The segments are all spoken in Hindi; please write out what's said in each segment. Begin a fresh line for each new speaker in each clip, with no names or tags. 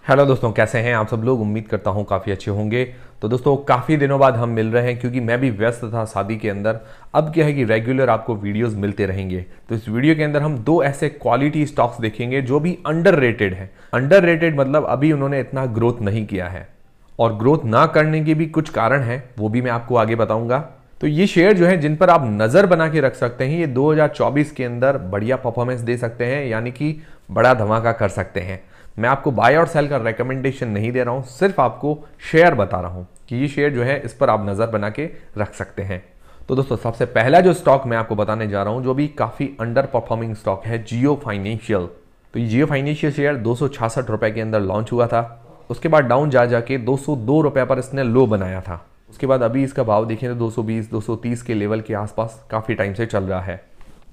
हेलो दोस्तों, कैसे हैं आप सब लोग। उम्मीद करता हूं काफ़ी अच्छे होंगे। तो दोस्तों काफ़ी दिनों बाद हम मिल रहे हैं क्योंकि मैं भी व्यस्त था शादी के अंदर। अब क्या है कि रेगुलर आपको वीडियोस मिलते रहेंगे। तो इस वीडियो के अंदर हम दो ऐसे क्वालिटी स्टॉक्स देखेंगे जो भी अंडररेटेड है। अंडररेटेड मतलब अभी उन्होंने इतना ग्रोथ नहीं किया है और ग्रोथ ना करने के भी कुछ कारण है, वो भी मैं आपको आगे बताऊंगा। तो ये शेयर जो है जिन पर आप नज़र बना के रख सकते हैं, ये 2024 के अंदर बढ़िया परफॉर्मेंस दे सकते हैं, यानी कि बड़ा धमाका कर सकते हैं। मैं आपको बाय और सेल का रिकमेंडेशन नहीं दे रहा हूं, सिर्फ आपको शेयर बता रहा हूं कि ये शेयर जो है इस पर आप नज़र बना के रख सकते हैं। तो दोस्तों सबसे पहला जो स्टॉक मैं आपको बताने जा रहा हूं, जो भी काफ़ी अंडर परफॉर्मिंग स्टॉक है, जियो फाइनेंशियल। तो ये जियो फाइनेंशियल शेयर 266 रुपए के अंदर लॉन्च हुआ था। उसके बाद डाउन जा जाके 202 रुपए पर इसने लो बनाया था। उसके बाद अभी इसका भाव देखें तो 220 230 के लेवल के आसपास काफ़ी टाइम से चल रहा है।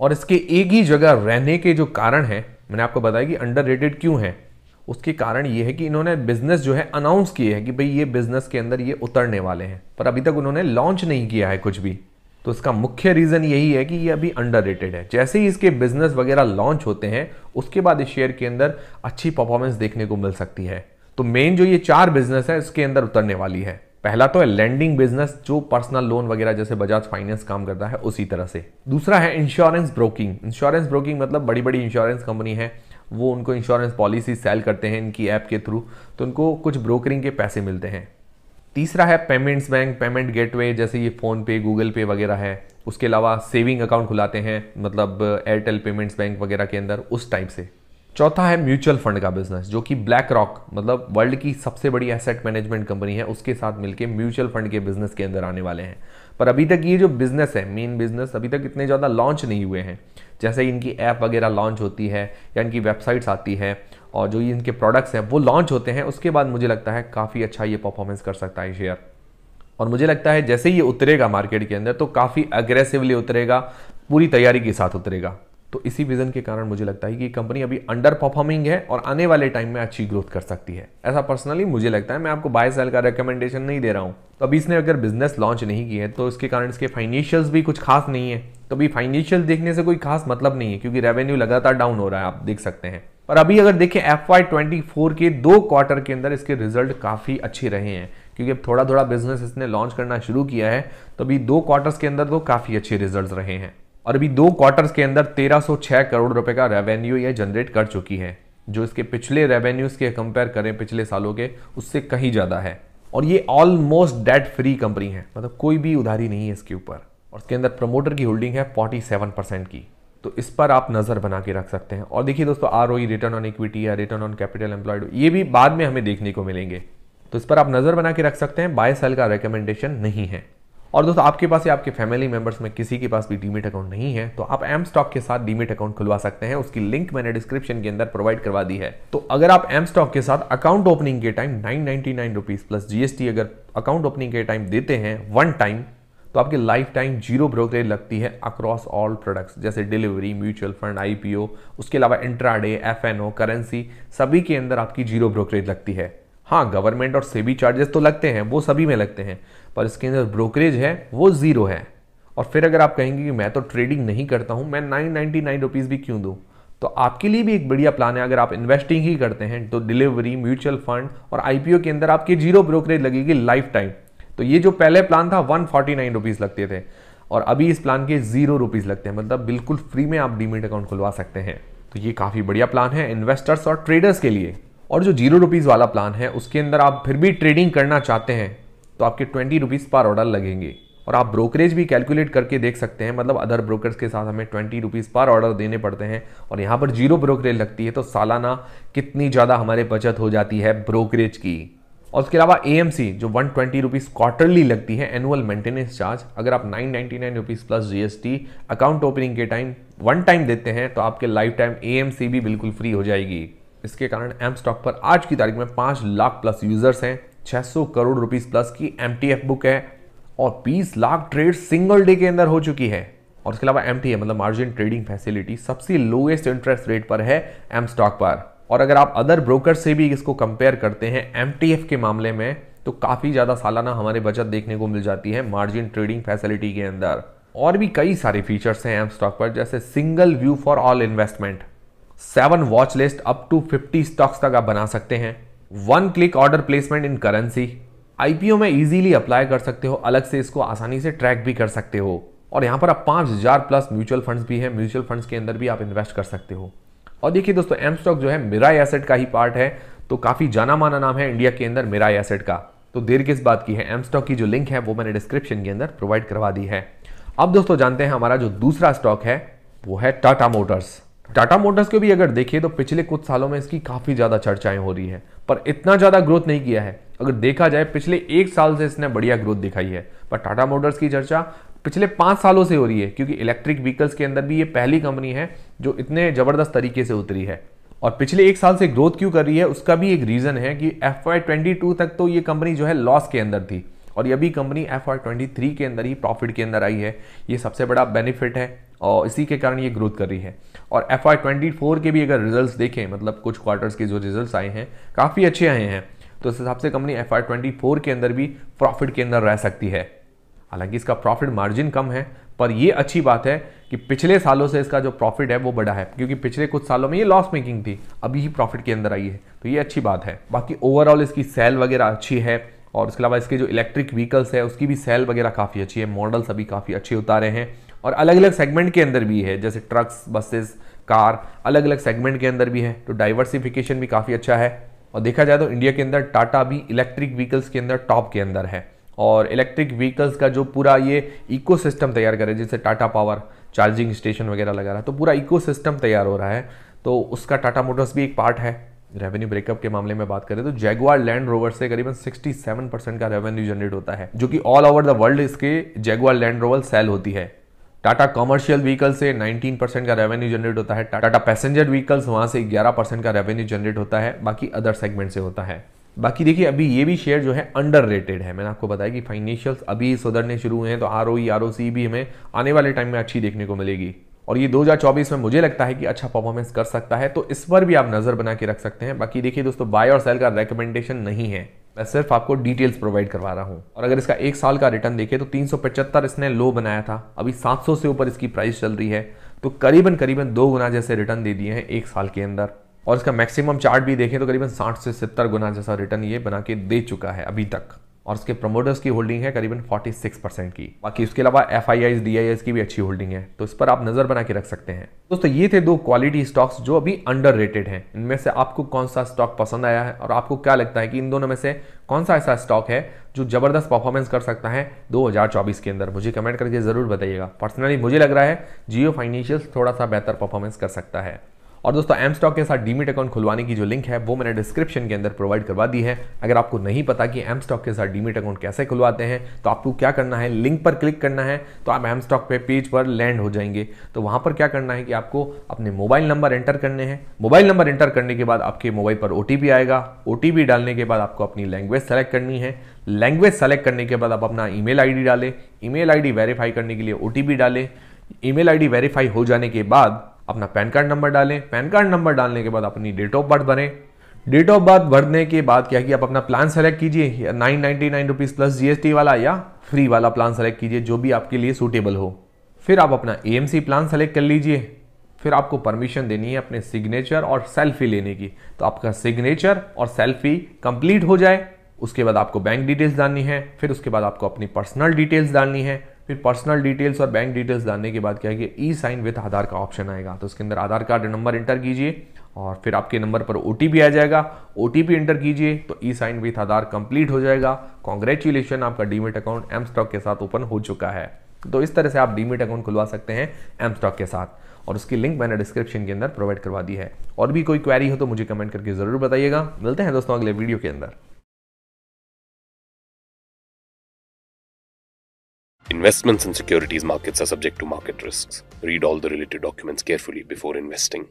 और इसके एक ही जगह रहने के जो कारण है, मैंने आपको बताया कि अंडररेटेड क्यों है। उसके कारण ये है कि इन्होंने बिजनेस जो है अनाउंस किए हैं कि भाई ये बिजनेस के अंदर ये उतरने वाले हैं, पर अभी तक उन्होंने लॉन्च नहीं किया है कुछ भी। तो इसका मुख्य रीजन यही है कि ये अभी अंडररेटेड है। जैसे ही इसके बिजनेस वगैरह लॉन्च होते हैं, उसके बाद इस शेयर के अंदर अच्छी परफॉर्मेंस देखने को मिल सकती है। तो मेन जो ये 4 बिजनेस है इसके अंदर उतरने वाली है। पहला तो है लेंडिंग बिजनेस, जो पर्सनल लोन वगैरह जैसे बजाज फाइनेंस काम करता है उसी तरह से। दूसरा है इंश्योरेंस ब्रोकिंग। इंश्योरेंस ब्रोकिंग मतलब बड़ी बड़ी इंश्योरेंस कंपनी है, वो उनको इंश्योरेंस पॉलिसी सेल करते हैं इनकी ऐप के थ्रू, तो उनको कुछ ब्रोकरिंग के पैसे मिलते हैं। तीसरा है पेमेंट्स बैंक, पेमेंट गेटवे, जैसे ये फोन पे, गूगल पे वगैरह है। उसके अलावा सेविंग अकाउंट खुलाते हैं, मतलब एयरटेल पेमेंट्स बैंक वगैरह के अंदर, उस टाइप से। चौथा है म्यूचुअल फंड का बिजनेस, जो कि ब्लैक रॉक मतलब वर्ल्ड की सबसे बड़ी एसेट मैनेजमेंट कंपनी है, उसके साथ मिलकर म्यूचुअल फंड के बिजनेस के अंदर आने वाले हैं। पर अभी तक ये जो बिजनेस है, मेन बिजनेस, अभी तक इतने ज़्यादा लॉन्च नहीं हुए हैं। जैसे इनकी ऐप वगैरह लॉन्च होती है या इनकी वेबसाइट्स आती है और जो ये इनके प्रोडक्ट्स हैं वो लॉन्च होते हैं, उसके बाद मुझे लगता है काफ़ी अच्छा ये परफॉर्मेंस कर सकता है शेयर। और मुझे लगता है जैसे ये उतरेगा मार्केट के अंदर तो काफ़ी अग्रेसिवली उतरेगा, पूरी तैयारी के साथ उतरेगा। तो इसी विजन के कारण मुझे लगता है कि कंपनी अभी अंडर परफॉर्मिंग है और आने वाले टाइम में अच्छी ग्रोथ कर सकती है। ऐसा पर्सनली मुझे लगता है। मैं आपको बाय सेल का रिकमेंडेशन नहीं दे रहा हूं। तो अभी इसने अगर बिजनेस लॉन्च नहीं की है तो इसके कारण इसके फाइनेंशियल्स भी कुछ खास नहीं है। तो अभी फाइनेंशियल देखने से कोई खास मतलब नहीं है, क्योंकि रेवेन्यू लगातार डाउन हो रहा है, आप देख सकते हैं। पर अभी अगर देखें FY24 के 2 क्वार्टर के अंदर इसके रिजल्ट काफी अच्छे रहे हैं, क्योंकि अब थोड़ा थोड़ा बिजनेस इसने लॉन्च करना शुरू किया है। तो अभी 2 क्वार्टर्स के अंदर तो काफी अच्छे रिजल्ट रहे हैं और अभी 2 क्वार्टर्स के अंदर 1306 करोड़ रुपए का रेवेन्यू ये जनरेट कर चुकी है, जो इसके पिछले रेवेन्यूज के कंपेयर करें पिछले सालों के, उससे कहीं ज्यादा है। और ये ऑलमोस्ट डेट फ्री कंपनी है, मतलब कोई भी उधारी नहीं है इसके ऊपर। और इसके अंदर प्रमोटर की होल्डिंग है 47% की। तो इस पर आप नजर बना के रख सकते हैं। और देखिए दोस्तों, ROE, रिटर्न ऑन इक्विटी या रिटर्न ऑन कैपिटल एम्प्लॉयड, ये भी बाद में हमें देखने को मिलेंगे। तो इस पर आप नजर बना के रख सकते हैं। बाय सेल का रिकमेंडेशन नहीं है। और दोस्तों आपके पास या आपके फैमिली मेंबर्स में किसी के पास भी डीमेट अकाउंट नहीं है तो आप एम स्टॉक के साथ डीमेट अकाउंट खुलवा सकते हैं। उसकी लिंक मैंने डिस्क्रिप्शन के अंदर प्रोवाइड करवा दी है। तो अगर आप एम स्टॉक के साथ अकाउंट ओपनिंग के टाइम 999 रुपीज प्लस GST अगर अकाउंट ओपनिंग के टाइम देते हैं वन टाइम, तो आपकी लाइफ टाइम जीरो ब्रोकरेज लगती है अक्रॉस ऑल प्रोडक्ट्स, जैसे डिलीवरी, म्यूचुअल फंड, IPO, उसके अलावा इंट्राडे, FNO, करेंसी, सभी के अंदर आपकी जीरो ब्रोकरेज लगती है। हाँ, गवर्नमेंट और सेबी चार्जेस तो लगते हैं, वो सभी में लगते हैं, पर इसके अंदर ब्रोकरेज है वो जीरो है। और फिर अगर आप कहेंगे कि मैं तो ट्रेडिंग नहीं करता हूं, मैं 999 रुपीज भी क्यों दूं, तो आपके लिए भी एक बढ़िया प्लान है। अगर आप इन्वेस्टिंग ही करते हैं तो डिलीवरी, म्यूचुअल फंड और IPO के अंदर आपकी जीरो ब्रोकरेज लगेगी लाइफ टाइम। तो ये जो पहले प्लान था 149 रुपीज लगते थे और अभी इस प्लान के 0 रुपीज लगते हैं, मतलब बिल्कुल फ्री में आप डीमेट अकाउंट खुलवा सकते हैं। तो ये काफी बढ़िया प्लान है इन्वेस्टर्स और ट्रेडर्स के लिए। और जो 0 रुपीज वाला प्लान है उसके अंदर आप फिर भी ट्रेडिंग करना चाहते हैं तो आपके 20 रुपीज पर ऑर्डर लगेंगे। और आप ब्रोकरेज भी कैलकुलेट करके देख सकते हैं, मतलब अदर ब्रोकर्स के साथ हमें 20 रुपीज पर ऑर्डर देने पड़ते हैं और यहाँ पर जीरो ब्रोकरेज लगती है। तो सालाना कितनी ज़्यादा हमारे बचत हो जाती है ब्रोकरेज की। और उसके अलावा AMC जो 120 रुपीज क्वार्टरली लगती है, एनुअल मेंटेनेंस चार्ज, अगर आप 999 rupees plus GST account opening के टाइम वन टाइम देते हैं तो आपके लाइफ टाइम AMC भी बिल्कुल फ्री हो जाएगी। इसके कारण एम स्टॉक पर आज की तारीख में 5 लाख प्लस यूजर्स हैं, 600 करोड़ रुपीस प्लस की MTF बुक है और 20 लाख ट्रेड सिंगल डे के अंदर हो चुकी है। और इसके अलावा MTA मतलब मार्जिन ट्रेडिंग फैसिलिटी सबसे लोएस्ट इंटरेस्ट रेट पर है एम स्टॉक पर। और अगर आप अदर ब्रोकर से भी इसको कंपेयर करते हैं MTF के मामले में, तो काफी ज्यादा सालाना हमारे बचत देखने को मिल जाती है मार्जिन ट्रेडिंग फैसिलिटी के अंदर। और भी कई सारे फीचर्स हैं एम स्टॉक पर, जैसे single view for all investment, 7 watch list up to 50 stocks तक आप बना सकते हैं। One click order placement in currency, IPO में इजीली अप्लाई कर सकते हो, अलग से इसको आसानी से ट्रैक भी कर सकते हो। और यहाँ पर आप 5000 प्लस म्यूचुअल फंड्स भी है, म्यूचुअल फंड्स के अंदर भी आप इन्वेस्ट कर सकते हो। और देखिए दोस्तों, एम स्टॉक जो है मिराई एसेट का ही पार्ट है, तो काफी जाना माना नाम है इंडिया के अंदर मिराई एसेट का। तो देर किस बात की है, एम स्टॉक की जो लिंक है वो मैंने डिस्क्रिप्शन के अंदर प्रोवाइड करवा दी है। अब दोस्तों जानते हैं हमारा जो दूसरा स्टॉक है वो है टाटा मोटर्स। टाटा मोटर्स को भी अगर देखिए तो पिछले कुछ सालों में इसकी काफी ज्यादा चर्चाएं हो रही है, पर इतना ज्यादा ग्रोथ नहीं किया है। अगर देखा जाए पिछले 1 साल से इसने बढ़िया ग्रोथ दिखाई है, पर टाटा मोटर्स की चर्चा पिछले 5 सालों से हो रही है, क्योंकि इलेक्ट्रिक व्हीकल्स के अंदर भी ये पहली कंपनी है जो इतने जबरदस्त तरीके से उतरी है। और पिछले 1 साल से ग्रोथ क्यों कर रही है उसका भी एक रीजन है कि FY22 तक तो ये कंपनी जो है लॉस के अंदर थी, और ये भी कंपनी FY23 के अंदर ही प्रॉफिट के अंदर आई है। ये सबसे बड़ा बेनिफिट है और इसी के कारण ये ग्रोथ कर रही है। और FY24 के भी अगर रिजल्ट्स देखें, मतलब कुछ क्वार्टर्स के जो रिजल्ट्स आए हैं काफ़ी अच्छे आए हैं, तो इस हिसाब से कंपनी FY24 के अंदर भी प्रॉफिट के अंदर रह सकती है। हालांकि इसका प्रॉफिट मार्जिन कम है, पर ये अच्छी बात है कि पिछले सालों से इसका जो प्रॉफिट है वो बढ़ा है, क्योंकि पिछले कुछ सालों में ये लॉस मेकिंग थी, अभी ही प्रॉफिट के अंदर आई है, तो ये अच्छी बात है। बाकी ओवरऑल इसकी सेल वगैरह अच्छी है, और इसके अलावा इसके जो इलेक्ट्रिक व्हीकल्स है उसकी भी सेल वगैरह काफ़ी अच्छी है, मॉडल्स अभी काफ़ी अच्छे उतारे हैं, और अलग अलग सेगमेंट के अंदर भी है, जैसे ट्रक्स, बसेस, कार, अलग अलग सेगमेंट के अंदर भी है, तो डाइवर्सिफिकेशन भी काफ़ी अच्छा है। और देखा जाए तो इंडिया के अंदर टाटा भी इलेक्ट्रिक व्हीकल्स के अंदर टॉप के अंदर है, और इलेक्ट्रिक व्हीकल्स का जो पूरा ये इकोसिस्टम तैयार करे, जैसे टाटा पावर चार्जिंग स्टेशन वगैरह लगा रहा है, तो पूरा इकोसिस्टम तैयार हो रहा है, तो उसका टाटा मोटर्स भी एक पार्ट है। रेवेन्यू ब्रेकअप के मामले में बात करें तो जैगुआर लैंड रोवर से करीबन 67% का रेवेन्यू जनरेट होता है, जो कि ऑल ओवर द वर्ल्ड इसके जैगुआर लैंड रोवर सेल होती है। टाटा कमर्शियल व्हीकल से 19% का रेवेन्यू जनरेट होता है, टाटा पैसेंजर व्हीकल्स वहां से 11% का रेवेन्यू जनरेट होता है, बाकी अदर सेगमेंट से होता है। बाकी देखिए अभी ये भी शेयर जो है अंडर रेटेड है। मैंने आपको बताया कि फाइनेंशियल्स अभी सुधरने शुरू हुए हैं, तो ROE ROC भी हमें आने वाले टाइम में अच्छी देखने को मिलेगी, और ये 2024 में मुझे लगता है कि अच्छा परफॉर्मेंस कर सकता है, तो इस पर भी आप नजर बना के रख सकते हैं। बाकी देखिए दोस्तों, बाय और सेल का रेकमेंडेशन नहीं है, मैं सिर्फ आपको डिटेल्स प्रोवाइड करवा रहा हूं। और अगर इसका 1 साल का रिटर्न देखें तो 375 इसने लो बनाया था, अभी 700 से ऊपर इसकी प्राइस चल रही है, तो करीबन 2 गुना जैसे रिटर्न दे दिए हैं 1 साल के अंदर। और इसका मैक्सिमम चार्ट भी देखें तो करीबन 60 से 70 गुना जैसा रिटर्न ये बना के दे चुका है अभी तक, और इसके प्रमोटर्स की होल्डिंग है करीबन 46% की। बाकी उसके अलावा FIIs DIS की भी अच्छी होल्डिंग है, तो इस पर आप नजर बना के रख सकते हैं। दोस्तों ये थे 2 क्वालिटी स्टॉक्स जो अभी अंडर रेटेड हैं। इनमें से आपको कौन सा स्टॉक पसंद आया है, और आपको क्या लगता है कि इन दोनों में से कौन सा ऐसा स्टॉक है जो जबरदस्त परफॉर्मेंस कर सकता है 2024 के अंदर, मुझे कमेंट करके जरूर बताइएगा। पर्सनली मुझे लग रहा है जियो फाइनेंशियल्स थोड़ा सा बेहतर परफॉर्मेंस कर सकता है। और दोस्तों एम स्टॉक के साथ डीमीट अकाउंट खुलवाने की जो लिंक है वो मैंने डिस्क्रिप्शन के अंदर प्रोवाइड करवा दी है। अगर आपको नहीं पता कि एम स्टॉक के साथ डीमीट अकाउंट कैसे खुलवाते हैं, तो आपको क्या करना है, लिंक पर क्लिक करना है तो आप एम स्टॉक पे पेज पर लैंड हो जाएंगे। तो वहां पर क्या करना है कि आपको अपने मोबाइल नंबर एंटर करने हैं। मोबाइल नंबर एंटर करने के बाद आपके मोबाइल पर OTP आएगा। OTP डालने के बाद आपको अपनी लैंग्वेज सेलेक्ट करनी है। लैंग्वेज सेलेक्ट करने के बाद आप अपना ईमेल आईडी डालें। ईमेल आईडी वेरीफाई करने के लिए OTP डालें। ईमेल आईडी वेरीफाई हो जाने के बाद अपना पैन कार्ड नंबर डालें। पैन कार्ड नंबर डालने के बाद अपनी डेट ऑफ बर्थ भरें। डेट ऑफ बर्थ भरने के बाद क्या कि आप अपना प्लान सेलेक्ट कीजिए, 999 रुपीज प्लस GST वाला या फ्री वाला प्लान सेलेक्ट कीजिए, जो भी आपके लिए सूटेबल हो। फिर आप अपना AMC प्लान सेलेक्ट कर लीजिए। फिर आपको परमिशन देनी है अपने सिग्नेचर और सेल्फी लेने की। तो आपका सिग्नेचर और सेल्फी कंप्लीट हो जाए, उसके बाद आपको बैंक डिटेल्स डालनी है। फिर उसके बाद आपको अपनी पर्सनल डिटेल्स डालनी है। फिर पर्सनल डिटेल्स और बैंक डिटेल्स डालने के बाद क्या है कि ई-साइन विद आधार का ऑप्शन आएगा। तो उसके अंदर आधार कार्ड नंबर एंटर कीजिए और फिर आपके नंबर पर OTP आ जाएगा। OTP एंटर कीजिए तो ई-साइन विद आधार कंप्लीट हो जाएगा। कॉन्ग्रेचुलेशन, आपका डीमेट अकाउंट एम स्टॉक के साथ ओपन हो चुका है। तो इस तरह से आप डीमेट अकाउंट खुलवा सकते हैं एम स्टॉक के साथ, और उसकी लिंक मैंने डिस्क्रिप्शन के अंदर प्रोवाइड करवा दी है। और भी कोई क्वेरी हो तो मुझे कमेंट करके जरूर बताइएगा। मिलते हैं दोस्तों अगले वीडियो के अंदर।
Investments in securities markets are subject to market risks. Read all the related documents carefully before investing.